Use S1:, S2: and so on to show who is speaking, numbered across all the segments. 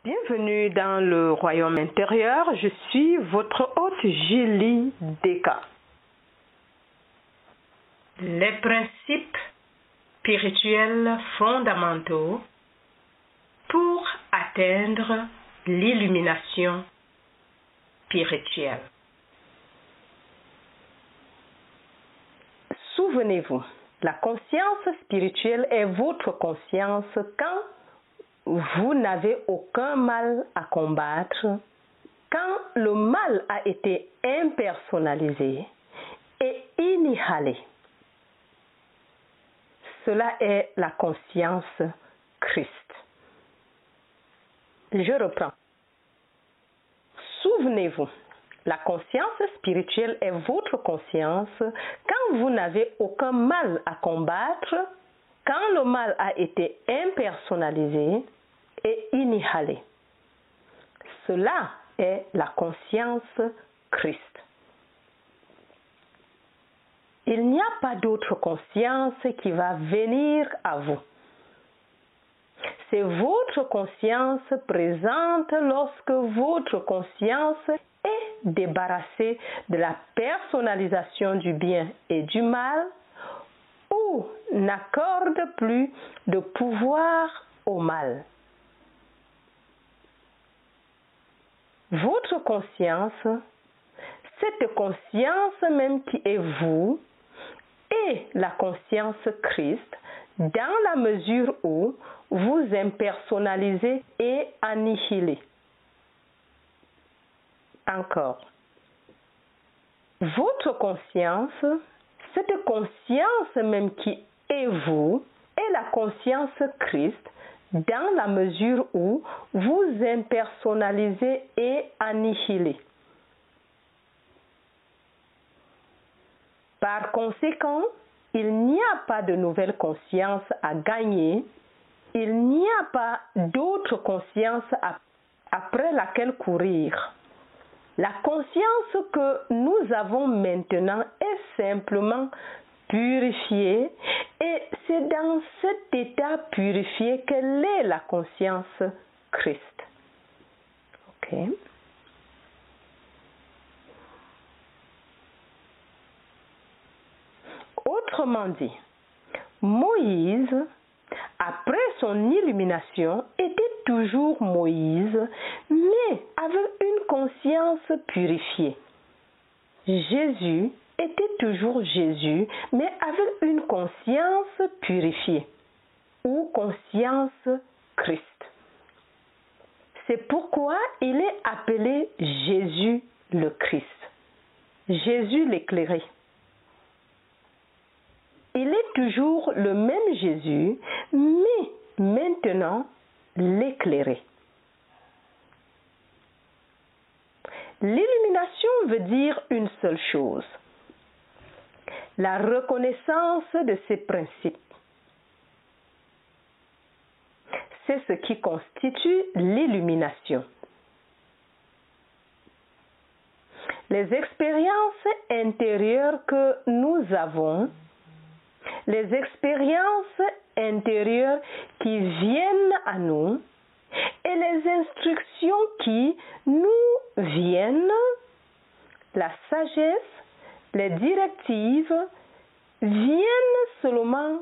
S1: Bienvenue dans le royaume intérieur, je suis votre hôte Julie Deka. Les principes spirituels fondamentaux pour atteindre l'illumination spirituelle. Souvenez-vous, la conscience spirituelle est votre conscience quand vous n'avez aucun mal à combattre, quand le mal a été impersonnalisé et inhalé. Cela est la conscience Christ. Je reprends. Souvenez-vous, la conscience spirituelle est votre conscience quand vous n'avez aucun mal à combattre, quand le mal a été impersonnalisé et inhalé. Cela est la conscience Christ. Il n'y a pas d'autre conscience qui va venir à vous. C'est votre conscience présente lorsque votre conscience est débarrassée de la personnalisation du bien et du mal ou n'accorde plus de pouvoir au mal. Votre conscience, cette conscience même qui est vous, est la conscience Christ dans la mesure où vous impersonnalisez et annihilez. Encore. Votre conscience, cette conscience même qui est vous, est la conscience Christ dans la mesure où vous impersonnalisez et annihilez. Par conséquent, il n'y a pas de nouvelle conscience à gagner, il n'y a pas d'autre conscience après laquelle courir. La conscience que nous avons maintenant est simplement purifiée et c'est dans cet état purifié qu'elle est la conscience Christ. Ok. Autrement dit, Moïse, après son illumination, était toujours Moïse, mais avec une conscience purifiée. Jésus était toujours Jésus, mais avec une conscience purifiée, ou conscience Christ. C'est pourquoi il est appelé Jésus le Christ, Jésus l'éclairé. Il est toujours le même Jésus, mais maintenant l'éclairé. L'illumination veut dire une seule chose, la reconnaissance de ses principes. C'est ce qui constitue l'illumination. Les expériences intérieures que nous avons, les expériences intérieures qui viennent à nous et les instructions qui nous viennent, la sagesse, les directives viennent seulement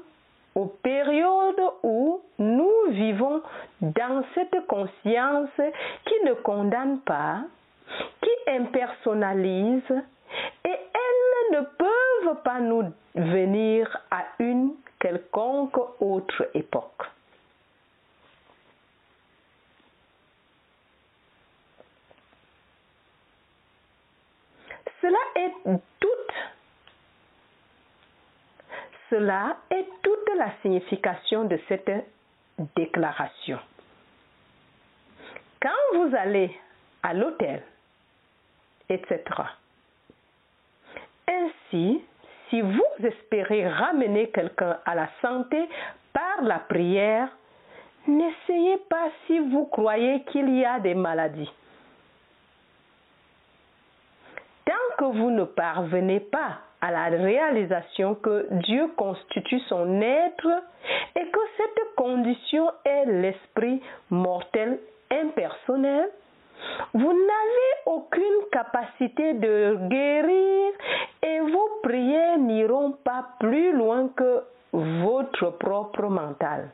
S1: aux périodes où nous vivons dans cette conscience qui ne condamne pas, qui impersonnalise et elles ne peuvent pas nous venir à une quelconque autre époque. Cela est toute la signification de cette déclaration. Quand vous allez à l'hôtel, etc. Ainsi, si vous espérez ramener quelqu'un à la santé par la prière, n'essayez pas si vous croyez qu'il y a des maladies. Tant que vous ne parvenez pas à la réalisation que Dieu constitue son être et que cette condition est l'esprit mortel impersonnel, personnel, vous n'avez aucune capacité de guérir et vos prières n'iront pas plus loin que votre propre mental.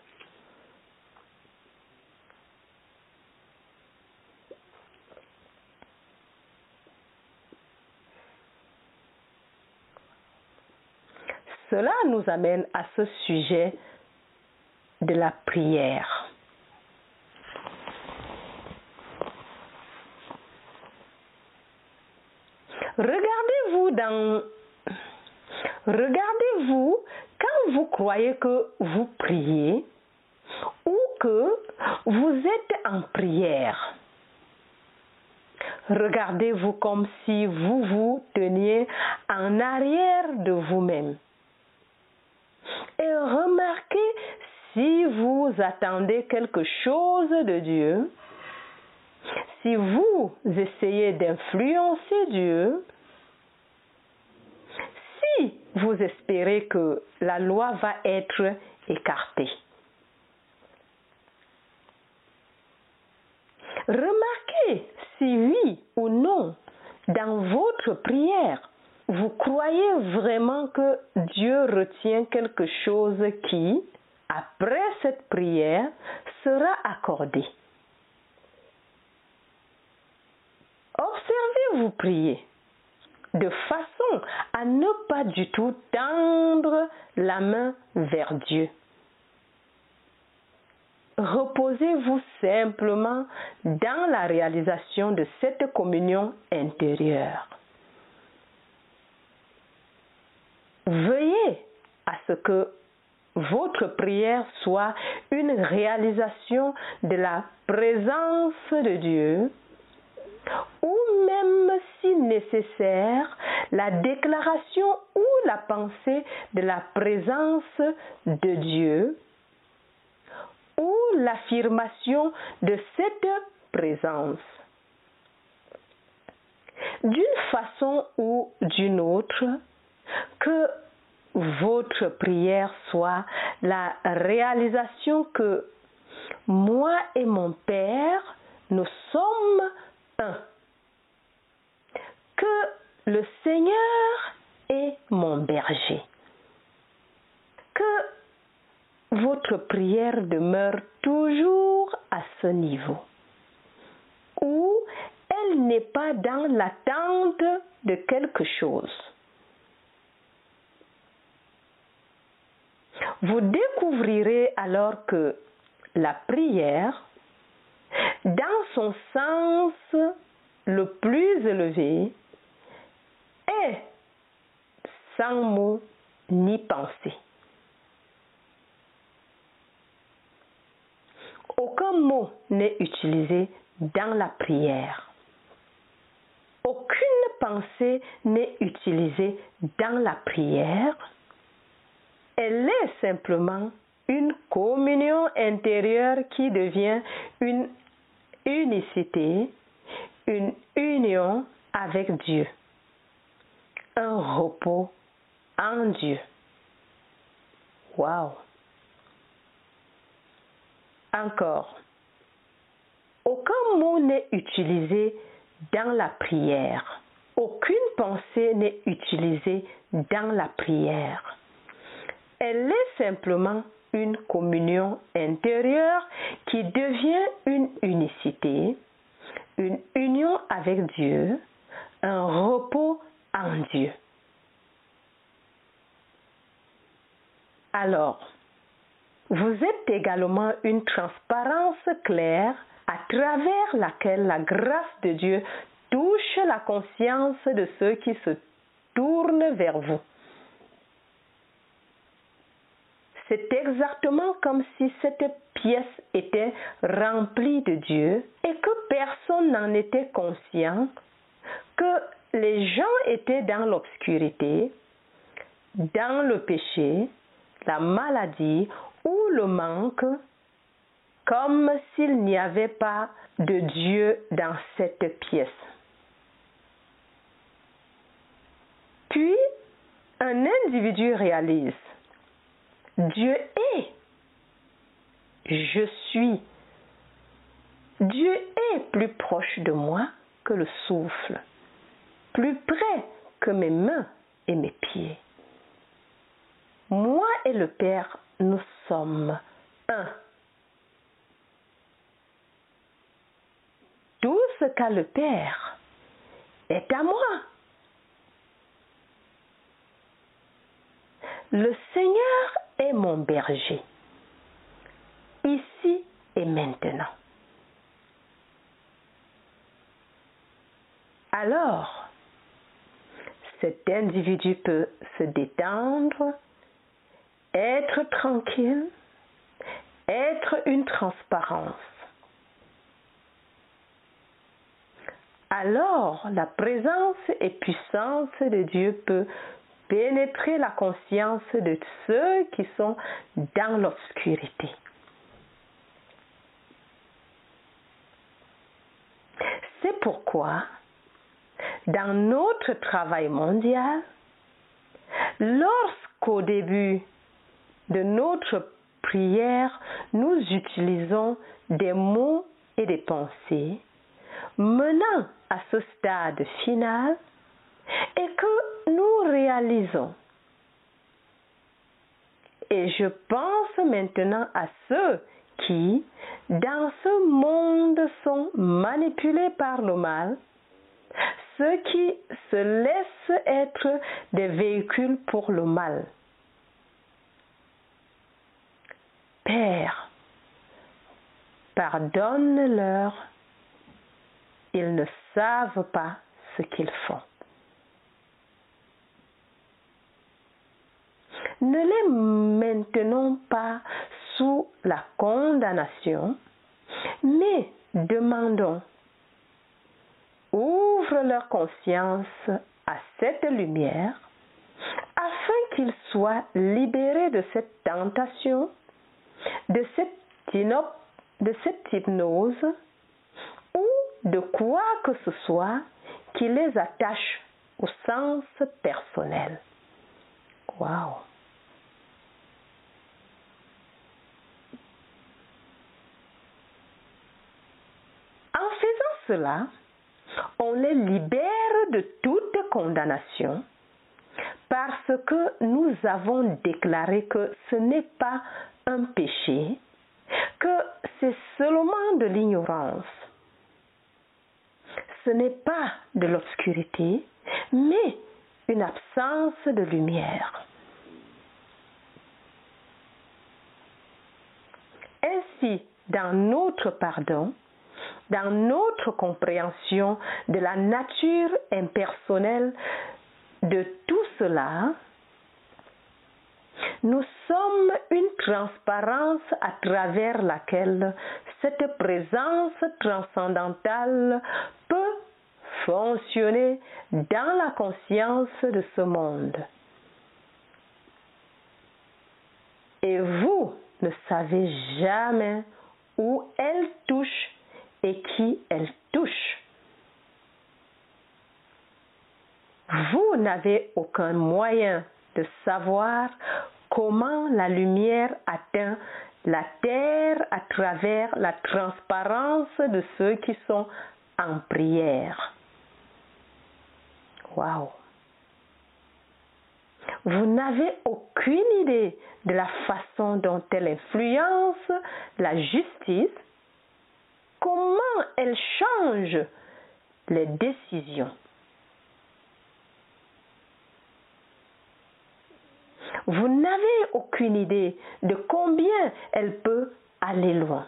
S1: Cela nous amène à ce sujet de la prière. Regardez-vous quand vous croyez que vous priez ou que vous êtes en prière. Regardez-vous comme si vous vous teniez en arrière de vous-même. Et remarquez si vous attendez quelque chose de Dieu, si vous essayez d'influencer Dieu, si vous espérez que la loi va être écartée. Remarquez si oui ou non, dans votre prière, vous croyez vraiment que Dieu retient quelque chose qui, après cette prière, sera accordé. Observez-vous prier de façon à ne pas du tout tendre la main vers Dieu. Reposez-vous simplement dans la réalisation de cette communion intérieure. Veuillez à ce que votre prière soit une réalisation de la présence de Dieu ou même si nécessaire, la déclaration ou la pensée de la présence de Dieu ou l'affirmation de cette présence. D'une façon ou d'une autre, que votre prière soit la réalisation que moi et mon Père, nous sommes un. Que le Seigneur est mon berger. Que votre prière demeure toujours à ce niveau, où elle n'est pas dans l'attente de quelque chose. Vous découvrirez alors que la prière, dans son sens le plus élevé, est sans mot ni pensée. Aucun mot n'est utilisé dans la prière. Aucune pensée n'est utilisée dans la prière. Elle est simplement une communion intérieure qui devient une unicité, une union avec Dieu, un repos en Dieu. Wow! Encore, aucun mot n'est utilisé dans la prière. Aucune pensée n'est utilisée dans la prière. Elle est simplement une communion intérieure qui devient une unicité, une union avec Dieu, un repos en Dieu. Alors, vous êtes également une transparence claire à travers laquelle la grâce de Dieu touche la conscience de ceux qui se tournent vers vous. C'est exactement comme si cette pièce était remplie de Dieu et que personne n'en était conscient, que les gens étaient dans l'obscurité, dans le péché, la maladie ou le manque, comme s'il n'y avait pas de Dieu dans cette pièce. Puis, un individu réalise: Dieu est, je suis. Dieu est plus proche de moi que le souffle, plus près que mes mains et mes pieds. Moi et le Père, nous sommes un. Tout ce qu'a le Père est à moi. Le Seigneur est mon berger, ici et maintenant. Alors, cet individu peut se détendre, être tranquille, être une transparence. Alors, la présence et puissance de Dieu peut pénétrer la conscience de ceux qui sont dans l'obscurité. C'est pourquoi, dans notre travail mondial, lorsqu'au début de notre prière, nous utilisons des mots et des pensées menant à ce stade final et que nous réalisons. Et je pense maintenant à ceux qui, dans ce monde, sont manipulés par le mal, ceux qui se laissent être des véhicules pour le mal. Père, pardonne-leur, ils ne savent pas ce qu'ils font. Ne les maintenons pas sous la condamnation, mais demandons, ouvre leur conscience à cette lumière, afin qu'ils soient libérés de cette tentation, de cette hypnose, ou de quoi que ce soit qui les attache au sens personnel. Wow! En faisant cela, on les libère de toute condamnation parce que nous avons déclaré que ce n'est pas un péché, que c'est seulement de l'ignorance. Ce n'est pas de l'obscurité, mais une absence de lumière. Ainsi, dans notre pardon, dans notre compréhension de la nature impersonnelle de tout cela, nous sommes une transparence à travers laquelle cette présence transcendantale peut fonctionner dans la conscience de ce monde. Et vous ne savez jamais où elle touche et qui elle touche. Vous n'avez aucun moyen de savoir comment la lumière atteint la terre à travers la transparence de ceux qui sont en prière. Waouh! Vous n'avez aucune idée de la façon dont elle influence la justice, comment elle change les décisions. Vous n'avez aucune idée de combien elle peut aller loin.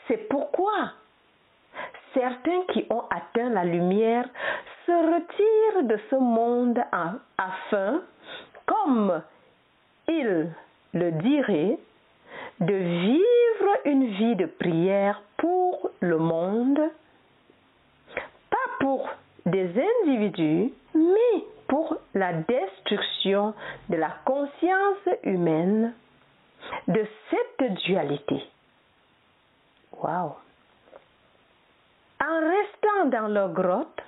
S1: C'est pourquoi certains qui ont atteint la lumière se retirent de ce monde afin, comme ils le diraient, de vivre une vie de prière pour le monde, pas pour des individus, mais pour la destruction de la conscience humaine, de cette dualité. Waouh! En restant dans leur grotte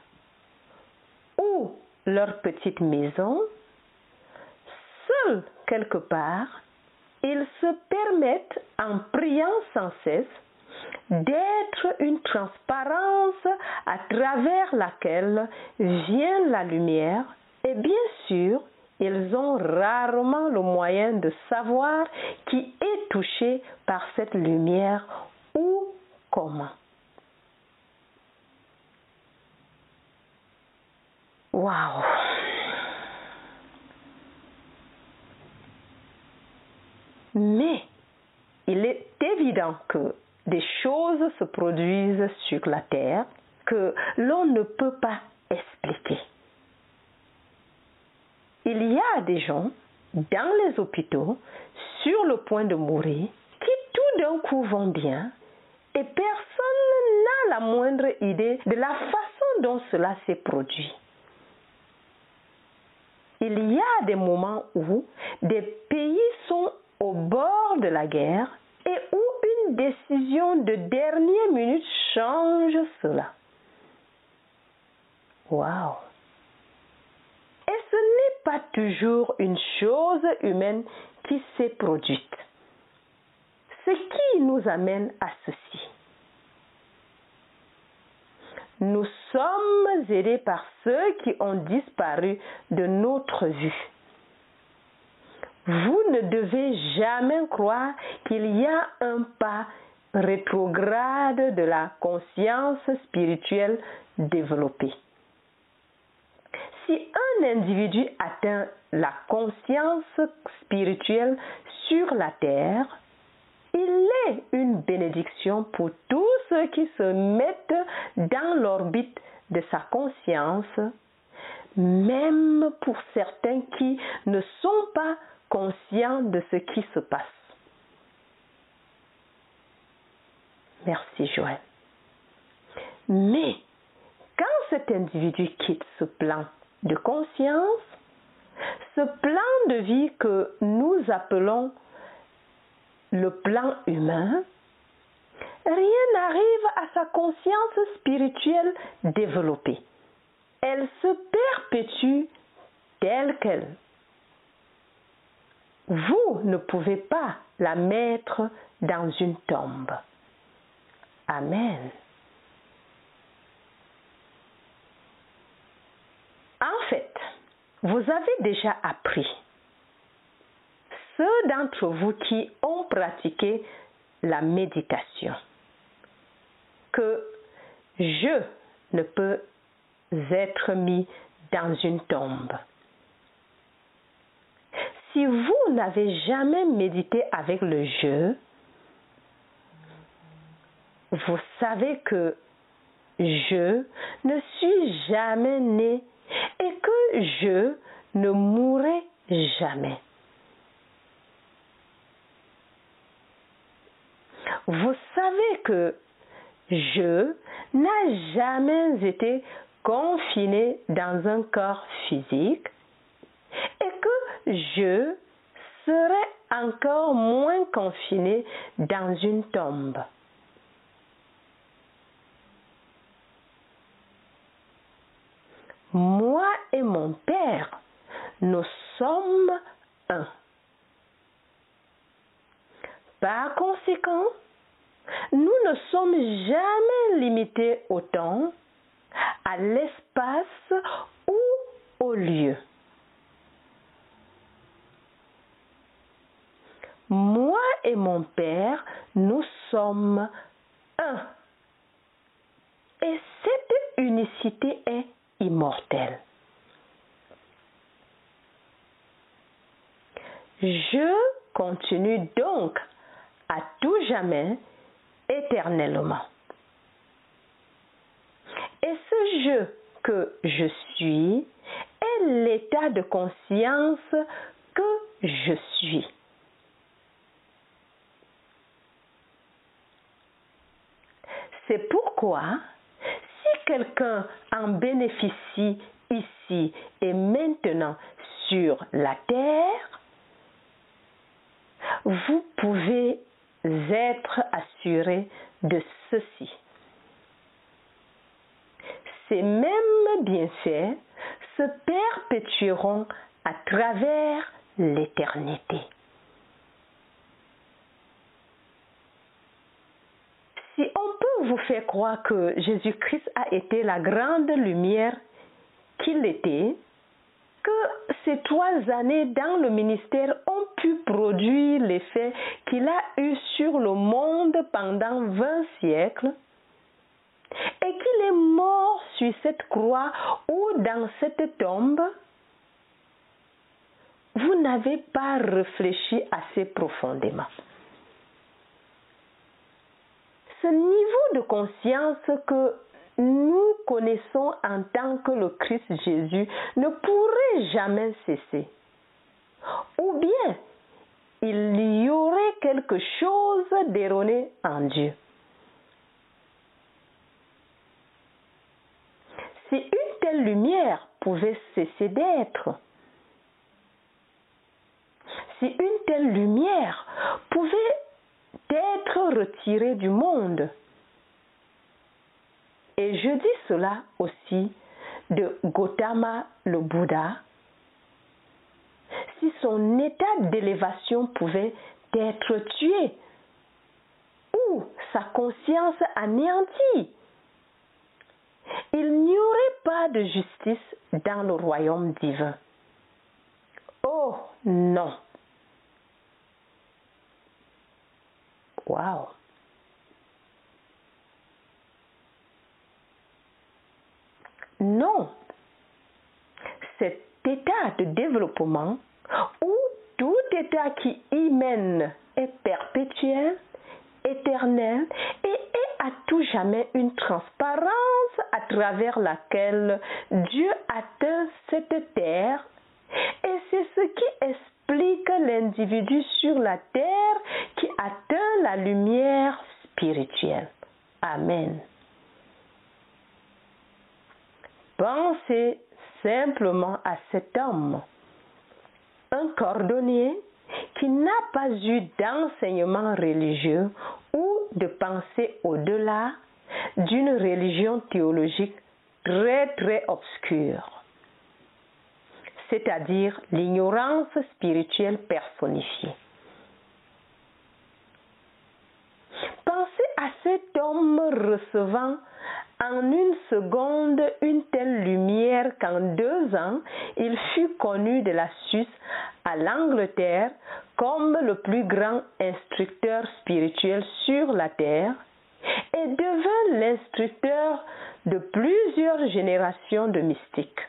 S1: ou leur petite maison, seuls quelque part, ils se permettent, en priant sans cesse, d'être une transparence à travers laquelle vient la lumière, et bien sûr, ils ont rarement le moyen de savoir qui est touché par cette lumière ou comment. Waouh! Mais il est évident que des choses se produisent sur la terre que l'on ne peut pas expliquer. Il y a des gens dans les hôpitaux sur le point de mourir qui tout d'un coup vont bien et personne n'a la moindre idée de la façon dont cela s'est produit. Il y a des moments où des pays sont au bord de la guerre et où une décision de dernière minute change cela. Waouh! Et ce n'est pas toujours une chose humaine qui s'est produite. Ce qui nous amène à ceci. Nous sommes aidés par ceux qui ont disparu de notre vue. Vous ne devez jamais croire qu'il y a un pas rétrograde de la conscience spirituelle développée. Si un individu atteint la conscience spirituelle sur la terre, il est une bénédiction pour tous ceux qui se mettent dans l'orbite de sa conscience, même pour certains qui ne sont pas conscients de ce qui se passe. Merci Joël. Mais quand cet individu quitte ce plan de conscience, ce plan de vie que nous appelons le plan humain, rien n'arrive à sa conscience spirituelle développée. Elle se perpétue telle qu'elle. Vous ne pouvez pas la mettre dans une tombe. Amen. En fait, vous avez déjà appris. Ceux d'entre vous qui ont pratiqué la méditation, que je ne peux être mis dans une tombe. Si vous n'avez jamais médité avec le je, vous savez que je ne suis jamais né et que je ne mourrai jamais. Vous savez que je n'a jamais été confiné dans un corps physique et que je serai encore moins confiné dans une tombe. Moi et mon Père, nous sommes un. Par conséquent, nous ne sommes jamais limités au temps, à l'espace ou au lieu. Moi et mon Père, nous sommes un. Et cette unicité est immortelle. Je continue donc à tout jamais, éternellement. Et ce je que je suis est l'état de conscience que je suis. C'est pourquoi, si quelqu'un en bénéficie ici et maintenant sur la terre, vous pouvez être assuré de ceci. Ces mêmes bienfaits se perpétueront à travers l'éternité. fait croire que Jésus-Christ a été la grande lumière qu'il était, que ces 3 années dans le ministère ont pu produire l'effet qu'il a eu sur le monde pendant 20 siècles, et qu'il est mort sur cette croix ou dans cette tombe, vous n'avez pas réfléchi assez profondément. Ce niveau de conscience que nous connaissons en tant que le Christ Jésus ne pourrait jamais cesser. Ou bien, il y aurait quelque chose d'erroné en Dieu. Si une telle lumière pouvait cesser d'être, si une telle lumière pouvait être retirée du monde, et je dis cela aussi de Gautama le Bouddha, si son état d'élévation pouvait être tué ou sa conscience anéantie, il n'y aurait pas de justice dans le royaume divin. Oh non! Wow! Non! Cet état de développement ou tout état qui y mène est perpétuel, éternel et est à tout jamais une transparence à travers laquelle Dieu atteint cette terre, et c'est ce qui explique l'individu sur la terre qui atteint la lumière spirituelle. Amen. Pensez simplement à cet homme, un cordonnier qui n'a pas eu d'enseignement religieux ou de pensée au-delà d'une religion théologique très obscure, c'est-à-dire l'ignorance spirituelle personnifiée. Pensez à cet homme recevant en une seconde une telle lumière qu'en 2 ans, il fut connu de la Suisse à l'Angleterre comme le plus grand instructeur spirituel sur la terre et devint l'instructeur de plusieurs générations de mystiques.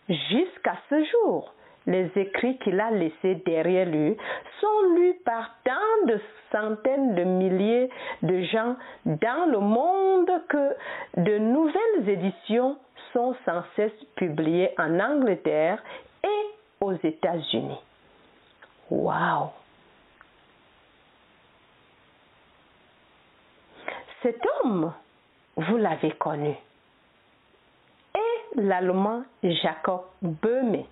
S1: Jusqu'à ce jour, les écrits qu'il a laissés derrière lui sont lus par tant de centaines de milliers de gens dans le monde que de nouvelles éditions sont sans cesse publiées en Angleterre et aux États-Unis. Wow! Cet homme, vous l'avez connu, est l'Allemand Jacob Böhme.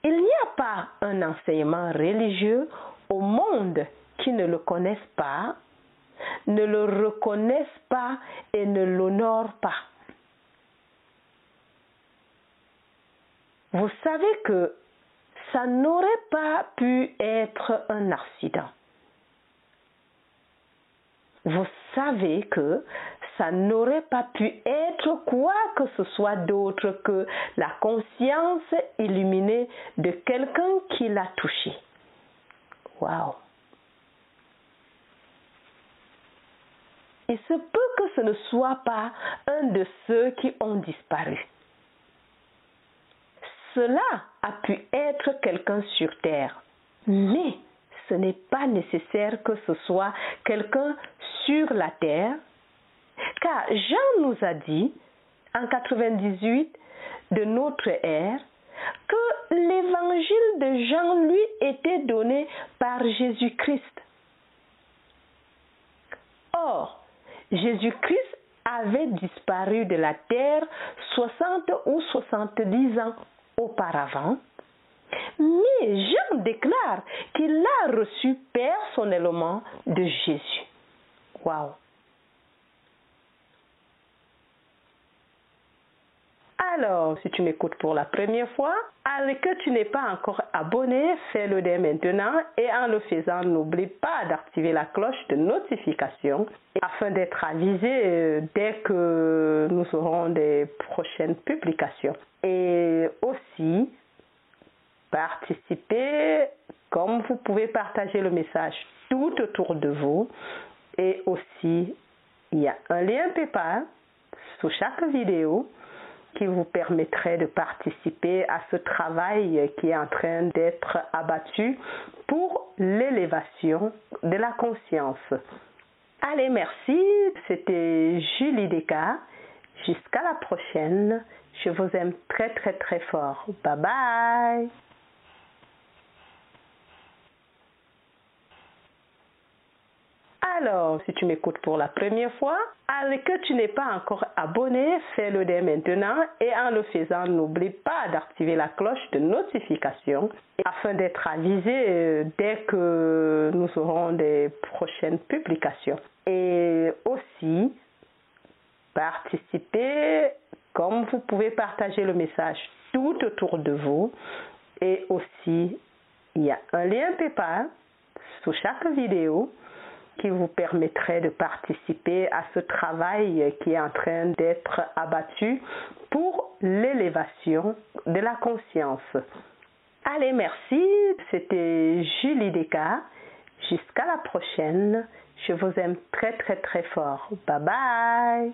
S1: Il n'y a pas un enseignement religieux au monde qui ne le connaisse pas, ne le reconnaisse pas et ne l'honore pas. Vous savez que ça n'aurait pas pu être un accident. Vous savez que ça n'aurait pas pu être quoi que ce soit d'autre que la conscience illuminée de quelqu'un qui l'a touché. Wow! Il se peut que ce ne soit pas un de ceux qui ont disparu. Cela a pu être quelqu'un sur terre, mais ce n'est pas nécessaire que ce soit quelqu'un sur la terre, car Jean nous a dit, en 98 de notre ère, que l'évangile de Jean lui était donné par Jésus-Christ. Or, Jésus-Christ avait disparu de la terre 60 ou 70 ans auparavant, mais Jean déclare qu'il l'a reçu personnellement de Jésus. Wow! Alors, si tu m'écoutes pour la première fois, et que tu n'es pas encore abonné, fais-le dès maintenant et en le faisant, n'oublie pas d'activer la cloche de notification afin d'être avisé dès que nous aurons des prochaines publications. Et aussi, participer, comme vous pouvez partager le message tout autour de vous. Et aussi, il y a un lien PayPal sous chaque vidéo qui vous permettrait de participer à ce travail qui est en train d'être abattu pour l'élévation de la conscience. Allez, merci. C'était Julie Descartes. Jusqu'à la prochaine. Je vous aime très très très fort. Bye bye. Alors, si tu m'écoutes pour la première fois, et que tu n'es pas encore abonné, fais-le dès maintenant et en le faisant, n'oublie pas d'activer la cloche de notification afin d'être avisé dès que nous aurons des prochaines publications. Et aussi, participer, comme vous pouvez partager le message tout autour de vous. Et aussi, il y a un lien PayPal sous chaque vidéo qui vous permettrait de participer à ce travail qui est en train d'être abattu pour l'élévation de la conscience. Allez, merci. C'était Julie Descartes. Jusqu'à la prochaine. Je vous aime très très très fort. Bye bye.